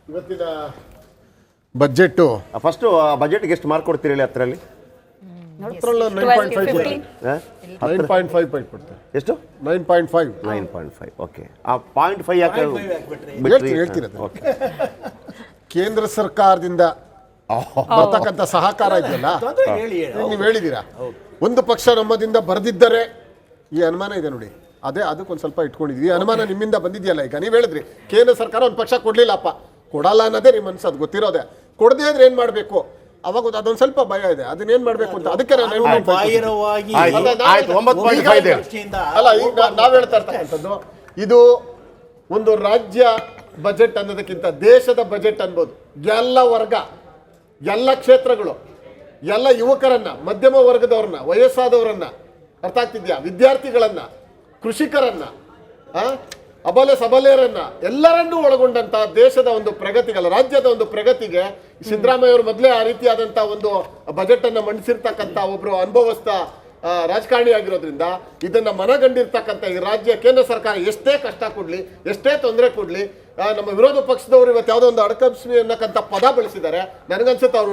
ಇವತ್ತಿನ budget first ಬಜೆಟ್ಗೆ ಎಷ್ಟು ಮಾರ್ಕ್ ಕೊಡ್ತೀರಿ ಹೇಳಿ? ಹತ್ತರಲ್ಲಿ 9.5 ಪಾಯಿಂಟ್ ಕೊಡ್ತಾರೆ. ಎಷ್ಟು? 9.5. ಓಕೆ. ಆ 0.5 ಯಾಕೆ ಹೇಳ್ತಿರೋದು? ಕೇಂದ್ರ ಸರ್ಕಾರದಿಂದ ಬರ್ತಕ್ಕಂಥ ಸಹಕಾರ ಇದೆಯಲ್ಲ, ನೀವು ಹೇಳಿದ್ದೀರಾ ಒಂದು ಪಕ್ಷ ನಮ್ಮದಿಂದ ಬರೆದಿದ್ದರೆ ಈ ಅನುಮಾನ ಇದೆ ನೋಡಿ, ಅದೇ ಅದಕ್ಕೊಂದು ಸ್ವಲ್ಪ ಇಟ್ಕೊಂಡಿದ್ವಿ. ಈ ಅನುಮಾನ ನಿಮ್ಮಿಂದ ಬಂದಿದೆಯಲ್ಲ. ಈಗ ನೀವು ಹೇಳಿದ್ರಿ ಕೇಂದ್ರ ಸರ್ಕಾರ ಒಂದು ಪಕ್ಷ ಕೊಡ್ಲಿಲ್ಲಪ್ಪ, ಕೊಡಲ್ಲ ಅನ್ನೋದೇ ನಿಮ್ಮ ಮನಸ್ಸು, ಅದು ಗೊತ್ತಿರೋದೆ. ಕೊಡದೇ ಇದ್ರೆ ಏನ್ ಮಾಡ್ಬೇಕು ಅವಾಗ ಅದೊಂದು ಸ್ವಲ್ಪ ಭಯ ಇದೆ, ಅದನ್ನೇನ್ ಮಾಡ್ಬೇಕು ಅಂತ. ಅದಕ್ಕೆ ಅಲ್ಲ, ಈಗ ನಾವ್ ಹೇಳ್ತಾ ಇರ್ತಕ್ಕಂಥದ್ದು ಇದು ಒಂದು ರಾಜ್ಯ ಬಜೆಟ್ ಅನ್ನೋದಕ್ಕಿಂತ ದೇಶದ ಬಜೆಟ್ ಅನ್ಬೋದು. ಎಲ್ಲ ವರ್ಗ, ಎಲ್ಲ ಕ್ಷೇತ್ರಗಳು, ಎಲ್ಲ ಯುವಕರನ್ನ, ಮಧ್ಯಮ ವರ್ಗದವ್ರನ್ನ, ವಯಸ್ಸಾದವರನ್ನ, ಅರ್ಥ ಆಗ್ತಿದ್ಯಾ, ವಿದ್ಯಾರ್ಥಿಗಳನ್ನ, ಕೃಷಿಕರನ್ನ, ಅಬಲೆ ಸಬಲೆಯರನ್ನ ಎಲ್ಲರನ್ನೂ ಒಳಗೊಂಡಂತ ದೇಶದ ಒಂದು ಪ್ರಗತಿಗಲ್ಲ, ರಾಜ್ಯದ ಒಂದು ಪ್ರಗತಿಗೆ ಸಿದ್ದರಾಮಯ್ಯ ಅವರು ಮೊದಲೇ ಆ ರೀತಿಯಾದಂತಹ ಒಂದು ಬಜೆಟ್ ಅನ್ನ ಮಂಡಿಸಿರ್ತಕ್ಕಂಥ ಒಬ್ರು ಅನುಭವಸ್ಥ ರಾಜಕಾರಣಿ ಆಗಿರೋದ್ರಿಂದ ಇದನ್ನ ಮನಗಂಡಿರ್ತಕ್ಕಂಥ ಈ ರಾಜ್ಯ ಕೇಂದ್ರ ಸರ್ಕಾರ ಎಷ್ಟೇ ಕಷ್ಟ ಕೊಡ್ಲಿ, ಎಷ್ಟೇ ತೊಂದರೆ ಕೊಡ್ಲಿ, ನಮ್ಮ ವಿರೋಧ ಪಕ್ಷದವರು ಇವತ್ತು ಯಾವುದೋ ಒಂದು ಅಡಕಂಸ್ಮಿ ಅನ್ನಕ್ಕಂಥ ಪದ ಬಳಸಿದ್ದಾರೆ. ನನಗನ್ಸುತ್ತೆ ಅವರು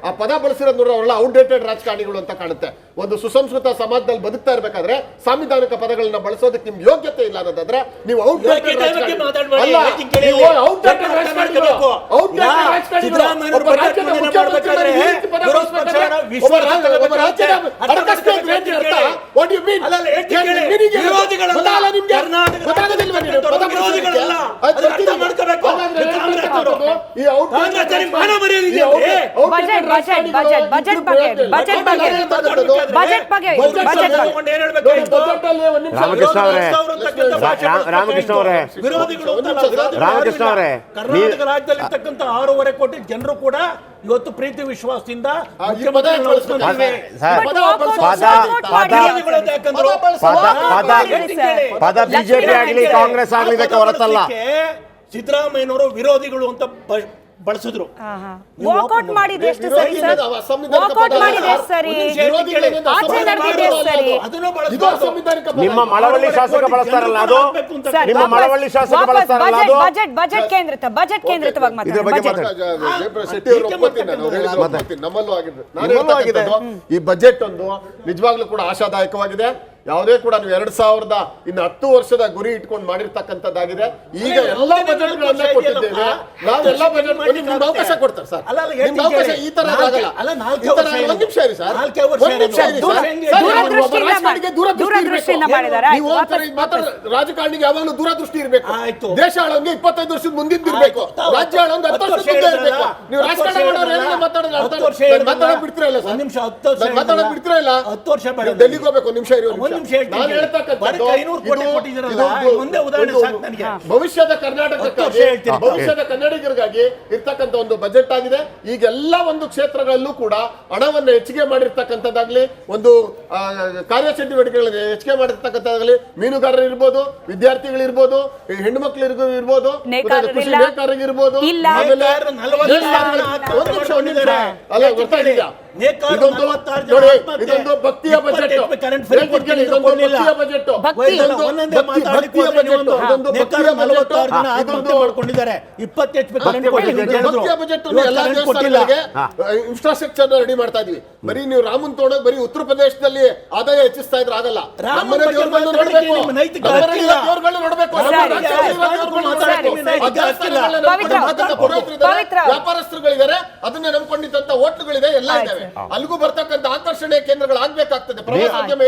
ಆ ಪದ ಬಳಸಿರೋದು ನೋಡ್ರೆ ಅವರೆಲ್ಲ ಔಟ್ಡೇಟೆಡ್ ರಾಜಕಾರಣಿಗಳು ಅಂತ ಕಾಣುತ್ತೆ. ಒಂದು ಸುಸಂಸ್ಕೃತ ಸಮಾಜದಲ್ಲಿ ಬದುಕ್ತಾ ಇರ್ಬೇಕಾದ್ರೆ ಸಾಂವಿಧಾನಿಕ ಪದಗಳನ್ನ ಬಳಸೋದಕ್ಕೆ ನಿಮ್ಗೆ ಯೋಗ್ಯತೆ ಇಲ್ಲ ಅನ್ನೋದಾದ್ರೆ ನೀವು ಔಟ್ಡೇಟೆಡ್ ರಾಮಕೃಷ್ಣ ಅವರೇ, ಕರ್ನಾಟಕ ರಾಜ್ಯದಲ್ಲಿರ್ತಕ್ಕಂಥ 6.5 ಕೋಟಿ ಜನರು ಕೂಡ ಇವತ್ತು ಪ್ರೀತಿ ವಿಶ್ವಾಸದಿಂದ ಪದ ಬಿಜೆಪಿ ಆಗಲಿ ಕಾಂಗ್ರೆಸ್ ಆಗಲಿ ಇದಕ್ಕೆ ಹೊರತಲ್ಲ. ಸಿದ್ದರಾಮಯ್ಯನವರು ವಿರೋಧಿಗಳು ಅಂತ ಬಳಸಿದ್ರು. ವಾಕೌಟ್ ಮಾಡಿದ್ರೆ ಎಷ್ಟು ಸರಿ ಸರ್? ವಾಕೌಟ್ ಮಾಡಿದ್ರೆ ಸರಿ, ಆಚೆ ನಡೆದಿದೆ ಸರಿ. ನಿಮ್ಮ ಮಳವಳ್ಳಿ ಶಾಸಕ ಬಳಸ್ತಾರಲ್ಲ, ಅದು ನಿಮ್ಮ ಮಳವಳ್ಳಿ ಶಾಸಕ ಬಳಸ್ತಾರಲ್ಲ, ಅದು ಬಜೆಟ್ ಕೇಂದ್ರಿತವಾಗಿ ನಮ್ಮಲ್ಲೂ ಆಗಿದೆ. ಈ ಬಜೆಟ್ ಒಂದು ನಿಜವಾಗ್ಲೂ ಕೂಡ ಆಶಾದಾಯಕವಾಗಿದೆ. ಯಾವುದೇ ಕೂಡ ನೀವು 2010 ವರ್ಷದ ಗುರಿ ಇಟ್ಕೊಂಡು ಮಾಡಿರ್ತಕ್ಕಂಥದ್ದಾಗಿದೆ. ಈಗ ಎಲ್ಲ ಬಜೆಟ್ಗಳನ್ನ ಕೊಟ್ಟಿದ್ದೇವೆ. ನಾವೆಲ್ಲ ಬಜೆಟ್ ಅವಕಾಶ ಕೊಡ್ತಾರೆ ಸರ್, ನಿಮ್ಗೆ ಅವಕಾಶ ಈ ತರ ಆಗಲ್ಲ. ಒಂದು ನಿಮಿಷ ಇರಿ ಸರ್, ರಾಜಕಾರಣಿಗೆ ಯಾವಾಗಲೂ ದೂರದೃಷ್ಟಿ ಇರಬೇಕು. ದೇಶ ಆಳಂಗೆ 25 ವರ್ಷದ ಮುಂದಿನ ಇರಬೇಕು, ರಾಜ್ಯ ಆಳಂಗೆ 10 ವರ್ಷದ ಮುಂದೆ ಇರಬೇಕು. ನೀವು ರಾಜಕಾರಣ ಮಾತಾಡೋದು ಬಿಡ್ತಿರಲ್ಲ ಸರ್, ಮಾತಾಡೋದು ಬಿಡ್ತಿರಲ್ಲ. 10 ವರ್ಷ ಡೆಲ್ಲಿಗೆ ಹೋಗ್ಬೇಕು. ಒಂದು ನಿಮಿಷ ಇರಿ, ಭವಿಷ್ಯದ ಕರ್ನಾಟಕಕ್ಕಾಗಿ, ಭವಿಷ್ಯದ ಕನ್ನಡಿಗರಿಗಾಗಿ ಇರ್ತಕ್ಕಂಥ ಒಂದು ಬಜೆಟ್ ಆಗಿದೆ. ಈಗೆಲ್ಲ ಒಂದು ಕ್ಷೇತ್ರಗಳಲ್ಲೂ ಕೂಡ ಹಣವನ್ನು ಹೆಚ್ಚಿಗೆ ಮಾಡಿರ್ತಕ್ಕಂಥದ್ದಾಗ್ಲಿ, ಒಂದು ಕಾರ್ಯಚಟುವಟಿಕೆಗಳನ್ನು ಹೆಚ್ಚಿಗೆ ಮಾಡಿರ್ತಕ್ಕಂಥದ್ದಾಗಲಿ, ಮೀನುಗಾರರು ಇರ್ಬೋದು, ವಿದ್ಯಾರ್ಥಿಗಳಿರ್ಬೋದು, ಹೆಣ್ಣು ಮಕ್ಕಳು ಇರ್ಬೋದು, ಕೃಷಿ ನೇಕಾರರಿಗಿರ್ಬೋದು, ಅಲ್ಲ ಗೊತ್ತಾ ಇದೆಯಾ? ಇದೊಂದು ಭಕ್ತಿಯ ಬಜೆಟ್, ಇನ್ಫ್ರಾಸ್ಟ್ರಕ್ಚರ್ ರೆಡಿ ಮಾಡ್ತಾ ಇದೀವಿ. ಬರೀ ನೀವು ರಾಮನ್ ತೋಡೋದು ಬರೀ ಉತ್ತರ ಪ್ರದೇಶದಲ್ಲಿ ಆದಾಯ ಹೆಚ್ಚಿಸ್ತಾ ಇದ್ರೆ ಆಗಲ್ಲ. ವ್ಯಾಪಾರಸ್ಥರುಗಳಿದ್ದಾರೆ, ಅದನ್ನ ನಂಬ್ಕೊಂಡಿದ್ದಂತ ಹೋಟ್ಲುಗಳಿದೆ, ಎಲ್ಲ ಇದಾವೆ. ಅಲ್ಲಿಗೂ ಬರ್ತಕ್ಕಂಥ ಆಕರ್ಷಣೆ ಕೇಂದ್ರಗಳು ಆಗ್ಬೇಕಾಗ್ತದೆ. ಪ್ರವಾಸೋದ್ಯಮ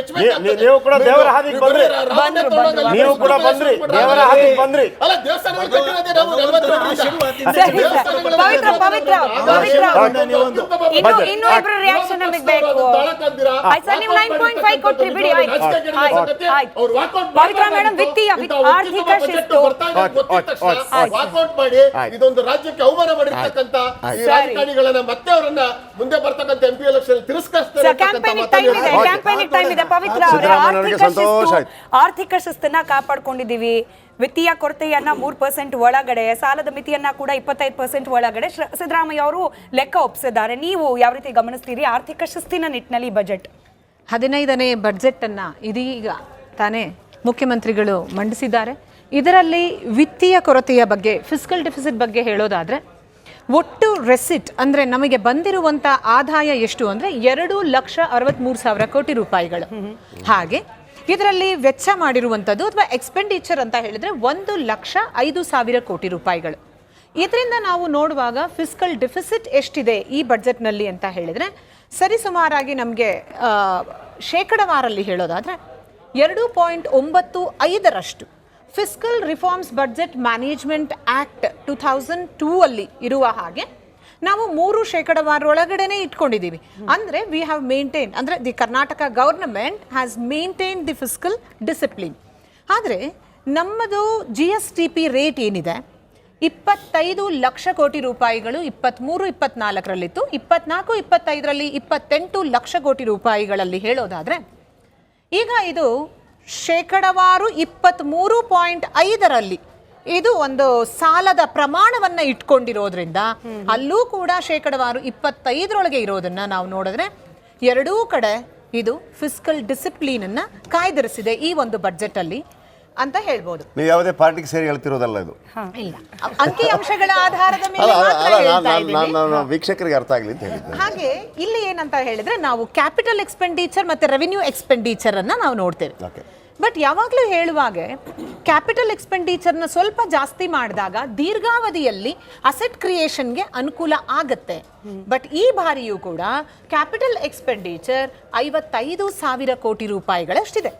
ನೀವು ಕೂಡ ದೇವರ ಹಾದಿಗೆ ಬಂದ್ರಿ, ನೀವು ಕೂಡ ಬಂದ್ರಿ, ದೇವರ ಹಾದಿಗೆ ಬಂದ್ರಿ. ಅಲ್ಲ, ದೇವಸ್ಥಾನಗಳು ಕಟ್ಟಿರೋದೇ ನಾವು 40 ಇನ್ನೂ ಇಬ್ರು ರಿಯಾಕ್ಷನ್ ನಮಗೆ ಬೇಕು. ನೀವು 9.5 ಕೊಟ್ರಿ ಬಿಡಿ. ಪವಿತ್ರ ಮೇಡಮ್, ವಿತ್ತೀಯ ಆರ್ಥಿಕ ಶಿಸ್ತು ವಾಕೌಟ್ ಮಾಡಿ ಇದೊಂದು ರಾಜ್ಯಕ್ಕೆ ಅವಮಾನ ಮಾಡಿರ್ತಕ್ಕಂಥ ಈ ರಾಜಕಾರಣಿಗಳನ್ನ ಮತ್ತೆ ಅವರನ್ನ ಮುಂದೆ ಬರ್ತಕ್ಕಂಥ MP ಎಲೆಕ್ಷನ್ ತಿರಸ್ಕರಿಸ್ತಾರೆ. ಕ್ಯಾಂಪೇನಿಂಗ್ ಟೈಮ್ ಇದೆ. ಪವಿತ್ರ ಅವರೇ, ಆರ್ಥಿಕ ಶಿಸ್ತನ್ನ ಕಾಪಾಡ್ಕೊಂಡಿದ್ದೀವಿ. ವಿತ್ತೀಯ ಕೊರತೆಯನ್ನ 3% ಒಳಗಡೆ, ಸಾಲದ ಮಿತಿಯನ್ನ ಕೂಡ 25% ಒಳಗಡೆ ಸಿದ್ದರಾಮಯ್ಯ ಅವರು ಲೆಕ್ಕ ಒಪ್ಪಿಸಿದ್ದಾರೆ. ನೀವು ಯಾವ ರೀತಿ ಗಮನಿಸ್ತೀರಿ ಆರ್ಥಿಕ ಶಿಸ್ತಿನ ನಿಟ್ಟಿನಲ್ಲಿ ಬಜೆಟ್? 15ನೇ ಬಜೆಟ್ ಅನ್ನ ಇದೀಗ ತಾನೇ ಮುಖ್ಯಮಂತ್ರಿಗಳು ಮಂಡಿಸಿದ್ದಾರೆ. ಇದರಲ್ಲಿ ವಿತ್ತೀಯ ಕೊರತೆಯ ಬಗ್ಗೆ, ಫಿಸ್ಕಲ್ ಡೆಫಿಸಿಟ್ ಬಗ್ಗೆ ಹೇಳೋದಾದರೆ, ಒಟ್ಟು ರೆಸಿಟ್ ಅಂದರೆ ನಮಗೆ ಬಂದಿರುವಂಥ ಆದಾಯ ಎಷ್ಟು ಅಂದರೆ 2,63,000 ಕೋಟಿ ರೂಪಾಯಿಗಳು. ಹಾಗೆ ಇದರಲ್ಲಿ ವೆಚ್ಚ ಮಾಡಿರುವಂಥದ್ದು ಅಥವಾ ಎಕ್ಸ್ಪೆಂಡಿಚರ್ ಅಂತ ಹೇಳಿದರೆ 1,05,000 ಕೋಟಿ ರೂಪಾಯಿಗಳು. ಇದರಿಂದ ನಾವು ನೋಡುವಾಗ ಫಿಸ್ಕಲ್ ಡೆಫಿಸಿಟ್ ಎಷ್ಟಿದೆ ಈ ಬಡ್ಜೆಟ್ನಲ್ಲಿ ಅಂತ ಹೇಳಿದರೆ ಸರಿಸುಮಾರಾಗಿ ನಮಗೆ ಶೇಕಡವಾರಲ್ಲಿ ಹೇಳೋದಾದರೆ 2.95% fiscal reforms budget management act 2002 ಅಲ್ಲಿ ಇರುವ ಹಾಗೆ ನಾವು 3% ಒಳಗಡೆನೆ ಇಟ್ಕೊಂಡಿದ್ದೀವಿ. ಅಂದರೆ ವಿ ಹ್ಯಾವ್ ಮೇಂಟೈನ್, ಅಂದರೆ the Karnataka government has maintain the fiscal discipline. ಆದರೆ ನಮ್ಮದು GSTP ರೇಟ್ ಏನಿದೆ 25 ಲಕ್ಷ ಕೋಟಿ ರೂಪಾಯಿಗಳು 23-24ರಲ್ಲಿತ್ತು. 24-25ರಲ್ಲಿ 28 ಲಕ್ಷ ಕೋಟಿ ರೂಪಾಯಿಗಳಲ್ಲಿ ಹೇಳೋದಾದರೆ ಈಗ ಇದು ಶೇಕಡವಾರು 23.5ರಲ್ಲಿ ಇದು ಒಂದು ಸಾಲದ ಪ್ರಮಾಣವನ್ನು ಇಟ್ಕೊಂಡಿರೋದ್ರಿಂದ ಅಲ್ಲೂ ಕೂಡ ಶೇಕಡವಾರು 25ರೊಳಗೆ ಇರೋದನ್ನ ನಾವು ನೋಡಿದ್ರೆ ಎರಡೂ ಕಡೆ ಇದು ಫಿಸ್ಕಲ್ ಡಿಸಿಪ್ಲಿನ್ ಅನ್ನ ಕಾಯ್ದಿರಿಸಿದೆ ಈ ಒಂದು ಬಡ್ಜೆಟ್ ಅಲ್ಲಿ ಅಂತ ಹೇಳ್ಬೋದು. ನೀವು ಯಾವುದೇ ಪಾರ್ಟಿಗೆ ಸೇರಿ ಹೇಳ್ತಿರೋದಲ್ಲ ಇದು. ಇಲ್ಲ, ಅಂಕಿ ಅಂಶಗಳ ಆಧಾರದ ಮೇಲೆ ಮಾತ್ರ ಹೇಳ್ತಾ ಇದ್ದೀನಿ. ನಾನು ವೀಕ್ಷಕರಿಗೆ ಅರ್ಥ ಆಗಲಿ ಅಂತ ಹೇಳಿದ್ದೆ. ಹಾಗೆ ಇಲ್ಲಿ ಏನಂತ ಹೇಳಿದ್ರೆ ನಾವು ಕ್ಯಾಪಿಟಲ್ ಎಕ್ಸ್ಪೆಂಡಿಚರ್ ಮತ್ತೆ ರೆವಿನ್ಯೂ ಎಕ್ಸ್ಪೆಂಡಿಚರ್ ಅನ್ನ ನಾವು ನೋಡ್ತೇವೆ. ಬಟ್ ಯಾವಾಗಲೂ ಹೇಳುವಾಗ ಕ್ಯಾಪಿಟಲ್ ಎಕ್ಸ್ಪೆಂಡಿಚರ್ನ ಸ್ವಲ್ಪ ಜಾಸ್ತಿ ಮಾಡಿದಾಗ ದೀರ್ಘಾವಧಿಯಲ್ಲಿ ಅಸೆಟ್ ಕ್ರಿಯೇಷನ್ಗೆ ಅನುಕೂಲ ಆಗತ್ತೆ. ಬಟ್ ಈ ಬಾರಿಯೂ ಕೂಡ ಕ್ಯಾಪಿಟಲ್ ಎಕ್ಸ್ಪೆಂಡಿಚರ್ 55,000 ಕೋಟಿ ರೂಪಾಯಿಗಳಷ್ಟಿದೆ.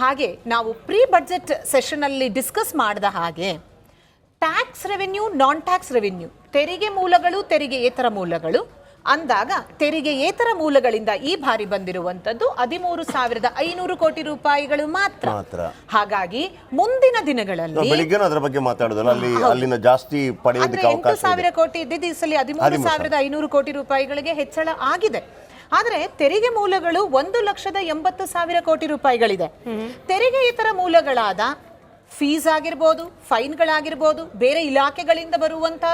ಹಾಗೆ ನಾವು ಪ್ರೀ ಬಡ್ಜೆಟ್ ಸೆಷನಲ್ಲಿ ಡಿಸ್ಕಸ್ ಮಾಡಿದ ಹಾಗೆ ಟ್ಯಾಕ್ಸ್ ರೆವೆನ್ಯೂ, ನಾನ್ ಟ್ಯಾಕ್ಸ್ ರೆವೆನ್ಯೂ, ತೆರಿಗೆ ಮೂಲಗಳು, ತೆರಿಗೆಯೇತರ ಮೂಲಗಳು ಅಂದಾಗ ತೆರಿಗೆಯೇತರ ಮೂಲಗಳಿಂದ ಈ ಬಾರಿ ಬಂದಿರುವಂತದ್ದು 13,500 ಕೋಟಿ ರೂಪಾಯಿಗಳು ಮಾತ್ರ. ಹಾಗಾಗಿ ಮುಂದಿನ ದಿನಗಳಲ್ಲಿ ಬೆಳಿಗ್ಗೆ ಅದರ ಬಗ್ಗೆ ಮಾತಾಡೋದಲ್ಲ, ಅಲ್ಲಿನ ಜಾಸ್ತಿ ಪಡೆಯೋದಕ್ಕೆ ಅವಕಾಶ ಇದೆ. 8,000 ಕೋಟಿ ಇದ್ದಿದ್ದು ಈ ಸಲ 13,500 ಕೋಟಿ ರೂಪಾಯಿಗಳಿಗೆ ಹೆಚ್ಚಳ ಆಗಿದೆ. ಆದರೆ ತೆರಿಗೆ ಮೂಲಗಳು 1,80,000 ಕೋಟಿ ರೂಪಾಯಿಗಳಿದೆ. ತೆರಿಗೆಯೇತರ ಮೂಲಗಳಾದ ಫೀಸ್ ಆಗಿರ್ಬೋದು, ಫೈನ್ಗಳಾಗಿರ್ಬೋದು, ಬೇರೆ ಇಲಾಖೆಗಳಿಂದ ಬರುವಂತ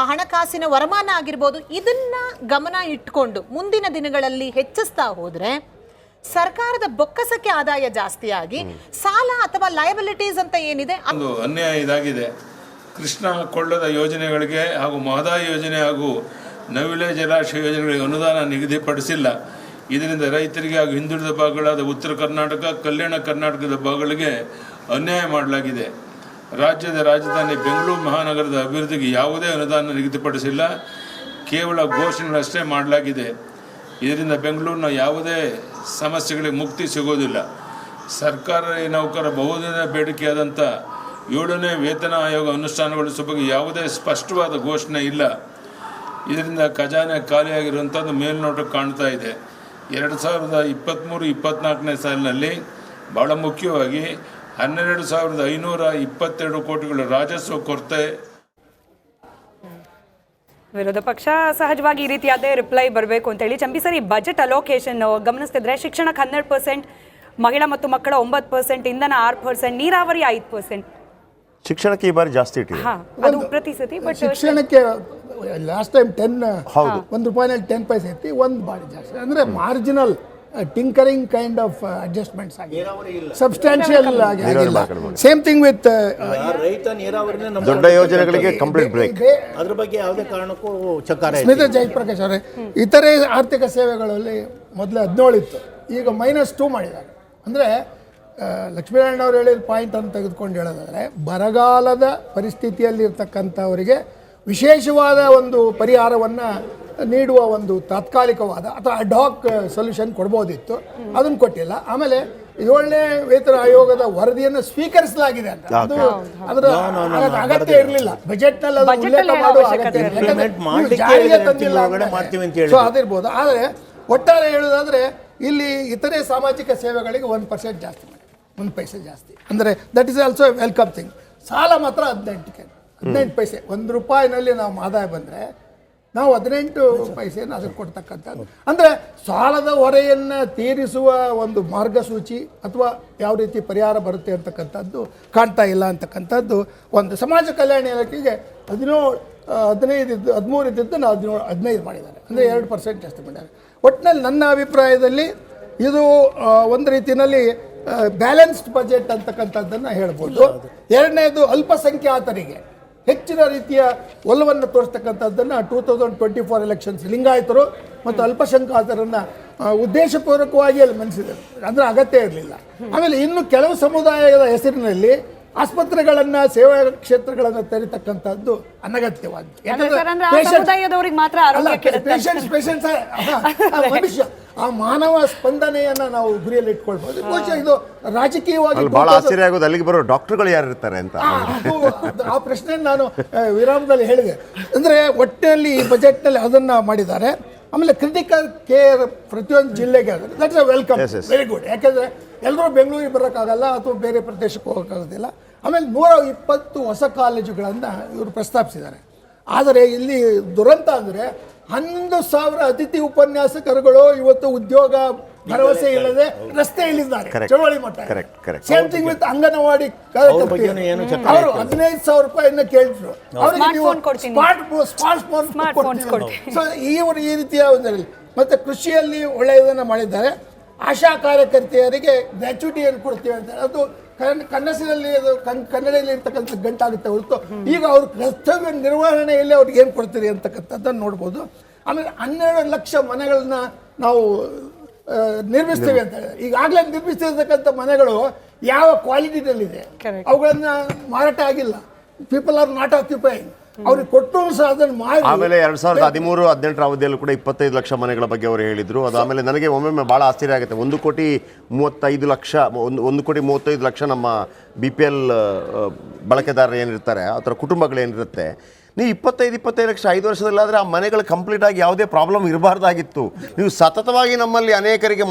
ಹಣಕಾಸಿನ ವರಮಾನ ಆಗಿರ್ಬೋದು, ಇದನ್ನ ಗಮನ ಇಟ್ಕೊಂಡು ಮುಂದಿನ ದಿನಗಳಲ್ಲಿ ಹೆಚ್ಚಿಸ್ತಾ ಹೋದ್ರೆ ಸರ್ಕಾರದ ಬೊಕ್ಕಸಕ್ಕೆ ಆದಾಯ ಜಾಸ್ತಿಯಾಗಿ ಸಾಲ ಅಥವಾ ಲಯಬಿಲಿಟೀಸ್ ಅಂತ ಏನಿದೆ ಒಂದು ಅನ್ಯಾಯ ಇದಾಗಿದೆ. ಕೃಷ್ಣಾ ಕೊಳ್ಳದ ಯೋಜನೆಗಳಿಗೆ ಹಾಗೂ ಮಹದಾಯಿ ಯೋಜನೆ ಹಾಗೂ ನವಿಲೆ ಜಲಾಶಯ ಯೋಜನೆಗಳಿಗೆ ಅನುದಾನ ನಿಗದಿಪಡಿಸಿಲ್ಲ. ಇದರಿಂದ ರೈತರಿಗೆ ಹಾಗೂ ಹಿಂದುಳಿದ ಭಾಗಗಳಾದ ಉತ್ತರ ಕರ್ನಾಟಕ, ಕಲ್ಯಾಣ ಕರ್ನಾಟಕದ ಭಾಗಗಳಿಗೆ ಅನ್ಯಾಯ ಮಾಡಲಾಗಿದೆ. ರಾಜ್ಯದ ರಾಜಧಾನಿ ಬೆಂಗಳೂರು ಮಹಾನಗರದ ಅಭಿವೃದ್ಧಿಗೆ ಯಾವುದೇ ಅನುದಾನ ನಿಗದಿಪಡಿಸಿಲ್ಲ, ಕೇವಲ ಘೋಷಣೆಗಳಷ್ಟೇ ಮಾಡಲಾಗಿದೆ. ಇದರಿಂದ ಬೆಂಗಳೂರಿನ ಯಾವುದೇ ಸಮಸ್ಯೆಗಳಿಗೆ ಮುಕ್ತಿ ಸಿಗೋದಿಲ್ಲ. ಸರ್ಕಾರಿ ನೌಕರ ಬಹುದಿನ ಬೇಡಿಕೆಯಾದಂಥ 7ನೇ ವೇತನ ಆಯೋಗ ಅನುಷ್ಠಾನಗೊಳಿಸುವ ಬಗ್ಗೆ ಯಾವುದೇ ಸ್ಪಷ್ಟವಾದ ಘೋಷಣೆ ಇಲ್ಲ. ಇದರಿಂದ ಖಜಾನೆ ಖಾಲಿಯಾಗಿರುವಂಥದ್ದು ಮೇಲ್ನೋಟಕ್ಕೆ ಕಾಣ್ತಾ ಇದೆ. 2023-24ನೇ ಸಾಲಿನಲ್ಲಿ ಬಹಳ ಮುಖ್ಯವಾಗಿ 12,522 ಕೋಟಿಗಳ ರಾಜಸ್ವ ಕೊರತೆ. ವಿರೋಧ ಪಕ್ಷ ಸಹಜವಾಗಿ ಈ ರೀತಿಯಾದ ರಿಪ್ಲೈ ಬರಬೇಕು ಅಂತ ಹೇಳಿ ಚಂಪಿ ಸರ್, ಈ ಬಜೆಟ್ ಅಲೋಕೇಶನ್ ಗಮನಿಸ್ತಿದ್ರೆ ಶಿಕ್ಷಣಕ್ಕೆ 12%, ಮಹಿಳಾ ಮತ್ತು ಮಕ್ಕಳ 9%, ಇಂಧನ 6%, ನೀರಾವರಿ 5%. ಶಿಕ್ಷಣಕ್ಕೆ ಈ ಬಾರಿ ಜಾಸ್ತಿ ಇಟ್ಟಿದೆ. ಅದು ಪ್ರತಿ ಸತಿ. ಬಟ್ ಶಿಕ್ಷಣಕ್ಕೆ ಲಾಸ್ಟ್ ಟೈಮ್ 10 1 ರೂಪಾಯಿನಲ್ಲಿ 10 ಪೈಸೆ ಇತ್ತು, ಒಂದು ಬಾರಿ ಜಾಸ್ತಿ. ಅಂದರೆ marginal tinkering kind of adjustments ಆಗಿದೆ, ಸಬ್ಸ್ಟ್ಯಾನ್ಷಿಯಲ್ ಆಗಿಲ್ಲ. ಸೇಮ್ ಥಿಂಗ್ ವಿತ್ ರೈತ ನೀರಾವರಿನ ನಮ್ಮ ದೊಡ್ಡ ಯೋಜನೆಗಳಿಗೆ ಕಂಪ್ಲೀಟ್ ಬ್ರೇಕ್. ಅದ್ರ ಬಗ್ಗೆ ಯಾವುದೇ ಕಾರಣಕ್ಕೂ ಚಕಾರ. ಸ್ಮಿತಾ ಜಯಪ್ರಕಾಶ್ ಅವರೇ, ಇತರೆ ಆರ್ಥಿಕ ಸೇವೆಗಳಲ್ಲಿ ಮೊದಲು 17 ಇತ್ತು, ಈಗ -2 ಮಾಡಿದ್ದಾರೆ. ಅಂದರೆ ಲಕ್ಷ್ಮೀನಾರಾಯಣ ಅವರು ಹೇಳಿದ ಪಾಯಿಂಟ್ ಅಂತ ತೆಗೆದುಕೊಂಡು ಹೇಳೋದಾದರೆ ಬರಗಾಲದ ಪರಿಸ್ಥಿತಿಯಲ್ಲಿರ್ತಕ್ಕಂಥವರಿಗೆ ವಿಶೇಷವಾದ ಒಂದು ಪರಿಹಾರವನ್ನು ನೀಡುವ ಒಂದು ತಾತ್ಕಾಲಿಕವಾದ ಅಥವಾ ಅಡ್ಹಾಕ್ ಸೊಲ್ಯೂಷನ್ ಕೊಡ್ಬೋದಿತ್ತು, ಅದನ್ನು ಕೊಟ್ಟಿಲ್ಲ. ಆಮೇಲೆ 7ನೇ ವೇತನ ಆಯೋಗದ ವರದಿಯನ್ನು ಸ್ವೀಕರಿಸಲಾಗಿದೆ ಅಂತ, ಅದು ಅದರ ಅಗತ್ಯ ಇರಲಿಲ್ಲ. ಬಜೆಟ್ನಲ್ಲಿ ಅದು ಉಲ್ಲೇಖ ಮಾಡುವ ಅಗತ್ಯ ಇರಲಿಲ್ಲ, ಸೊ ಅದಿರ್ಬೋದು. ಆದರೆ ಒಟ್ಟಾರೆ ಹೇಳೋದಾದರೆ ಇಲ್ಲಿ ಇತರೆ ಸಾಮಾಜಿಕ ಸೇವೆಗಳಿಗೆ 1% ಜಾಸ್ತಿ ಮಾಡಿ, 1 ಪೈಸೆ ಜಾಸ್ತಿ. ಅಂದರೆ that is also welcome thing. ಸಾಲ ಮಾತ್ರ 18 ಪೈಸೆ. 1 ರೂಪಾಯಿನಲ್ಲಿ ನಾವು ಆದಾಯ ಬಂದರೆ ನಾವು 18 ಪೈಸೆಯನ್ನು ಅದಕ್ಕೆ ಕೊಡ್ತಕ್ಕಂಥದ್ದು. ಅಂದರೆ ಸಾಲದ ಹೊರೆಯನ್ನು ತೀರಿಸುವ ಒಂದು ಮಾರ್ಗಸೂಚಿ ಅಥವಾ ಯಾವ ರೀತಿ ಪರಿಹಾರ ಬರುತ್ತೆ ಅಂತಕ್ಕಂಥದ್ದು ಕಾಣ್ತಾ ಇಲ್ಲ ಅಂತಕ್ಕಂಥದ್ದು ಒಂದು. ಸಮಾಜ ಕಲ್ಯಾಣ ಇಲಾಖೆಗೆ 13 ಇದ್ದಿದ್ದು ನಾವು 15 ಮಾಡಿದ್ದಾರೆ, ಅಂದರೆ 2% ಜಾಸ್ತಿ ಮಾಡಿದ್ದಾರೆ. ಒಟ್ಟಿನಲ್ಲಿ ನನ್ನ ಅಭಿಪ್ರಾಯದಲ್ಲಿ ಇದು ಒಂದು ರೀತಿಯಲ್ಲಿ ಬ್ಯಾಲೆನ್ಸ್ಡ್ ಬಜೆಟ್ ಅಂತಕ್ಕಂಥದ್ದನ್ನು ಹೇಳ್ಬೋದು. ಎರಡನೇದು ಅಲ್ಪಸಂಖ್ಯಾತರಿಗೆ ಹೆಚ್ಚಿನ ರೀತಿಯ ಒಲವನ್ನು ತೋರಿಸ್ತಕ್ಕಂಥದ್ದನ್ನು 2024 ಎಲೆಕ್ಷನ್ಸ್ ಲಿಂಗಾಯತರು ಮತ್ತು ಅಲ್ಪಸಂಖ್ಯಾತರನ್ನು ಉದ್ದೇಶಪೂರ್ವಕವಾಗಿ ಅಲ್ಲಿ ಮನಸ್ಸಿದರು, ಅದರ ಅಗತ್ಯ ಇರಲಿಲ್ಲ. ಆಮೇಲೆ ಇನ್ನು ಕೆಲವು ಸಮುದಾಯದ ಹೆಸರಿನಲ್ಲಿ ಆಸ್ಪತ್ರೆಗಳನ್ನ ಸೇವಾ ಕ್ಷೇತ್ರಗಳನ್ನು ತೆರೀತಕ್ಕಂಥದ್ದು ಅನಗತ್ಯವಾದ್ದು. ಸಮುದಾಯದವ್ರಿಗೆ ಮಾತ್ರ ಆರೋಗ್ಯ ಕೆಡುತ್ತೆ. ಮನುಷ್ಯ ಆ ಮಾನವ ಸ್ಪಂದನೆಯನ್ನ ನಾವು ಗುರಿಯಲ್ಲಿ ಇಟ್ಕೊಳ್ಬಹುದು. ಬಹುಶಃ ಇದು ರಾಜಕೀಯವಾಗಿ ಬಹಳ ಆಶ್ಚರ್ಯ ಆಗೋದು ಅಲ್ಲಿಗೆ ಬರೋ ಡಾಕ್ಟರ್ಗಳು ಯಾರು ಇರ್ತಾರೆ ಅಂತ. ಆ ಪ್ರಶ್ನೆ ನಾನು ವಿರಾಮದಲ್ಲಿ ಹೇಳಿದೆ. ಅಂದ್ರೆ ಒಟ್ಟಿನಲ್ಲಿ ಈ ಬಜೆಟ್ನಲ್ಲಿ ಅದನ್ನ ಮಾಡಿದ್ದಾರೆ. ಆಮೇಲೆ ಕ್ರಿಟಿಕಲ್ ಕೇರ್ ಪ್ರತಿಯೊಂದು ಜಿಲ್ಲೆಗೆ that's a welcome, very good. ಯಾಕೆಂದ್ರೆ ಎಲ್ಲರೂ ಬೆಂಗಳೂರಿಗೆ ಬರೋಕ್ಕಾಗಲ್ಲ ಅಥವಾ ಬೇರೆ ಪ್ರದೇಶಕ್ಕೆ ಹೋಗೋಕ್ಕಾಗೋದಿಲ್ಲ. ಆಮೇಲೆ 120 ಹೊಸ ಕಾಲೇಜುಗಳನ್ನು ಇವರು ಪ್ರಸ್ತಾಪಿಸಿದ್ದಾರೆ. ಆದರೆ ಇಲ್ಲಿ ದುರಂತ ಅಂದರೆ 11,000 ಅತಿಥಿ ಉಪನ್ಯಾಸಕರುಗಳು ಇವತ್ತು ಉದ್ಯೋಗ ಭರವಸೆ ಇಲ್ಲದೆ ರಸ್ತೆ ಇಲ್ಲಿದ್ದಾರೆ, ಚಳವಳಿ ಮಾಡ್ತಾರೆ. ಸೇಮ್ ಥಿಂಗ್ ವಿತ್ ಅಂಗನವಾಡಿ ಕಾರ್ಯಕರ್ತರು, ಅವರು 15,000 ರೂಪಾಯಿಯನ್ನ ಕೇಳಿದ್ರು, ಸ್ಮಾರ್ಟ್ ಫೋನ್. ಸೊ ಈ ರೀತಿಯ ಒಂದರಲ್ಲಿ ಮತ್ತೆ ಕೃಷಿಯಲ್ಲಿ ಒಳ್ಳೆಯದನ್ನು ಮಾಡಿದ್ದಾರೆ. ಆಶಾ ಕಾರ್ಯಕರ್ತೆಯರಿಗೆ ಗ್ರ್ಯಾಚ್ಯುಟಿಯನ್ನು ಕೊಡ್ತೀವಿ ಅಂತ, ಅದು ಕನಸಿನಲ್ಲಿ ಅದು ಕನ್ನಡದಲ್ಲಿ ಇರ್ತಕ್ಕಂಥ ಗಂಟಾಗುತ್ತೆ ಹೊರತು ಈಗ ಅವ್ರ ಕರ್ತವ್ಯ ನಿರ್ವಹಣೆಯಲ್ಲಿ ಅವ್ರಿಗೆ ಏನು ಕೊಡ್ತೀರಿ ಅಂತಕ್ಕಂಥದ್ದನ್ನು ನೋಡ್ಬೋದು. ಆಮೇಲೆ 12 ಲಕ್ಷ ಮನೆಗಳನ್ನ ನಾವು ನಿರ್ಮಿಸ್ತೇವೆ ಅಂತ ಹೇಳಿದ್ರೆ, ಈಗಾಗಲೇ ನಿರ್ಮಿಸ್ತಿರ್ತಕ್ಕಂಥ ಮನೆಗಳು ಯಾವ ಕ್ವಾಲಿಟಿನಲ್ಲಿದೆ, ಅವುಗಳನ್ನ ಮಾರಾಟ ಆಗಿಲ್ಲ. People are not occupying. ಅವ್ರಿಗೆ ಕೊಟ್ಟರು ಸಹ ಅದನ್ನು ಮಾಡಿ. ಆಮೇಲೆ 2013-18 ಅವಧಿಯಲ್ಲೂ ಕೂಡ 25 ಲಕ್ಷ ಮನೆಗಳ ಬಗ್ಗೆ ಅವರು ಹೇಳಿದ್ರು. ಅದು ಆಮೇಲೆ ನನಗೆ ಒಮ್ಮೊಮ್ಮೆ ಭಾಳ ಆಶ್ಚರ್ಯ ಆಗುತ್ತೆ. 1,35 ಲಕ್ಷ ನಮ್ಮ BPL ಬಳಕೆದಾರರು ಏನಿರ್ತಾರೆ, ಆ ಥರ ಕುಟುಂಬಗಳೇನಿರುತ್ತೆ, ನೀವು 25 ಲಕ್ಷ 5 ವರ್ಷದಲ್ಲಾದರೆ ಆ ಮನೆಗಳು ಕಂಪ್ಲೀಟ್ ಆಗಿ ಯಾವುದೇ ಪ್ರಾಬ್ಲಮ್ ಇರಬಾರ್ದಾಗಿತ್ತು. ನೀವು ಸತತವಾಗಿ ನಮ್ಮಲ್ಲಿ ಅನೇಕರಿಗೆ